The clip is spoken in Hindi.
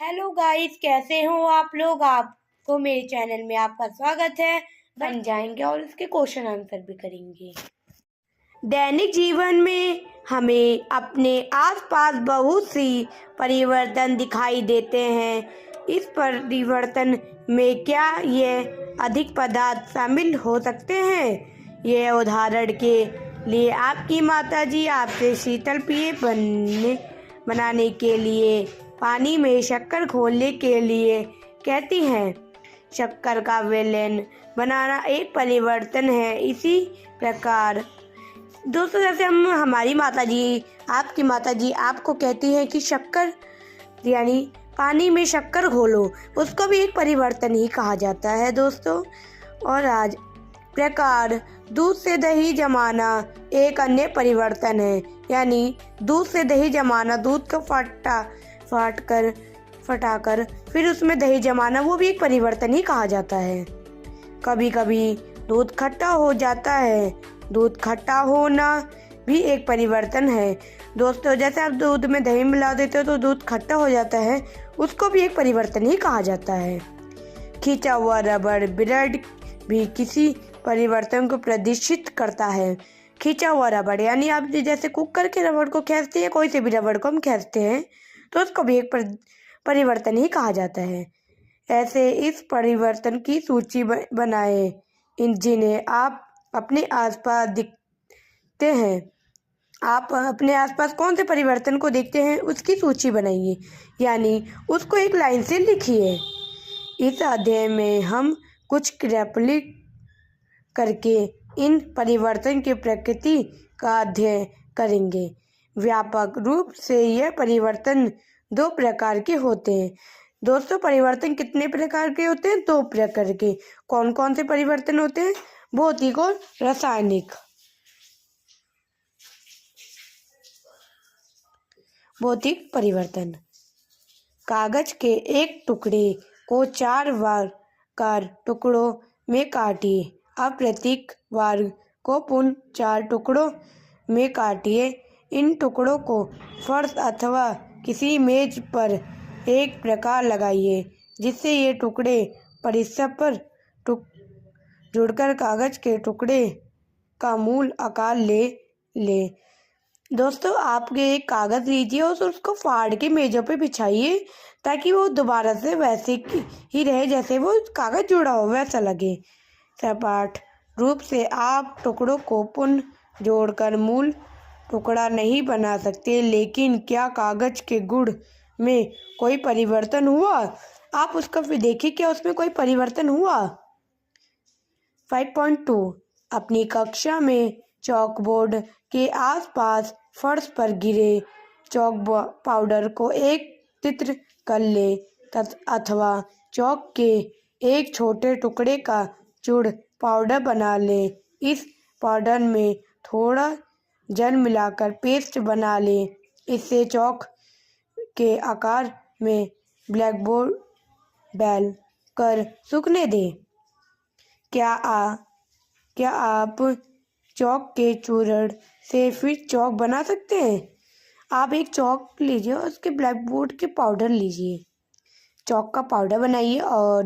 हेलो गाइस, कैसे हो आप लोग। आपको मेरे चैनल में आपका स्वागत है। बन जाएंगे और इसके क्वेश्चन आंसर भी करेंगे। दैनिक जीवन में हमें अपने आसपास बहुत सी परिवर्तन दिखाई देते हैं। इस परिवर्तन में क्या ये अधिक पदार्थ शामिल हो सकते हैं। ये उदाहरण के लिए आपकी माताजी आपसे शीतल पेय बनाने के लिए पानी में शक्कर घोलने के लिए कहती हैं। शक्कर का विलयन बनाना एक परिवर्तन है। इसी प्रकार दोस्तों, जैसे हमारी माताजी, आपकी माताजी आपको कहती है कि शक्कर यानी पानी में शक्कर घोलो, उसको भी एक परिवर्तन ही कहा जाता है दोस्तों। और आज प्रकार दूध से दही जमाना एक अन्य परिवर्तन है। यानी दूध से दही जमाना, दूध को फटाकर फिर उसमें दही जमाना, वो भी एक परिवर्तन ही कहा जाता है। कभी कभी दूध खट्टा हो जाता है। दूध खट्टा होना भी एक परिवर्तन है दोस्तों। जैसे आप दूध में दही मिला देते हो तो दूध खट्टा हो जाता है, उसको भी एक परिवर्तन ही कहा जाता है। खींचा हुआ रबड़ ब्लेड भी किसी परिवर्तन को प्रदर्शित करता है। खींचा हुआ रबड़ यानी आप जैसे कुकर के रबड़ को खींचते हैं, कोई से भी रबड़ को हम खींचते हैं तो उसको भी एक परिवर्तन ही कहा जाता है। ऐसे इस परिवर्तन की सूची बनाएं जिन्हें आप अपने आसपास दिखते हैं। आप अपने आसपास कौन से परिवर्तन को देखते हैं उसकी सूची बनाइए, यानी उसको एक लाइन से लिखिए। इस अध्याय में हम कुछ क्रियापद करके इन परिवर्तन की प्रकृति का अध्ययन करेंगे। व्यापक रूप से यह परिवर्तन दो प्रकार के होते हैं। दोस्तों, परिवर्तन कितने प्रकार के होते हैं? दो प्रकार के। कौन कौन से परिवर्तन होते हैं? भौतिक और रासायनिक। भौतिक परिवर्तन, कागज के एक टुकड़े को 4 वर्गाकार टुकड़ों में काटिए। अब प्रत्येक वर्ग को पुनः 4 टुकड़ों में काटिए। इन टुकड़ों को फर्श अथवा किसी मेज पर एक प्रकार लगाइए जिससे ये टुकड़े परस्पर जुड़कर कागज के टुकड़े का मूल आकार ले। दोस्तों, आप एक कागज लीजिए और उसको फाड़ के मेजों पे बिछाइए ताकि वो दोबारा से वैसे ही रहे जैसे वो कागज जुड़ा हो, वैसा लगे। सपाट रूप से आप टुकड़ों को पुनः जोड़कर मूल टुकड़ा नहीं बना सकते, लेकिन क्या कागज के गुण में कोई परिवर्तन हुआ? आप उसका फिर देखिए, क्या उसमें कोई परिवर्तन हुआ। 5.2 अपनी कक्षा में चॉकबोर्ड के आसपास फर्श पर गिरे चॉक पाउडर को एकत्रित कर ले अथवा चॉक के एक छोटे टुकड़े का चूर्ण पाउडर बना ले। इस पाउडर में थोड़ा जल मिलाकर पेस्ट बना ले। इससे चॉक के आकार में ब्लैकबोर्ड बैल कर सूखने दें। क्या आप चॉक के चूर्ण से फिर चॉक बना सकते हैं? आप एक चॉक लीजिए और उसके ब्लैक बोर्ड के पाउडर लीजिए, चॉक का पाउडर बनाइए और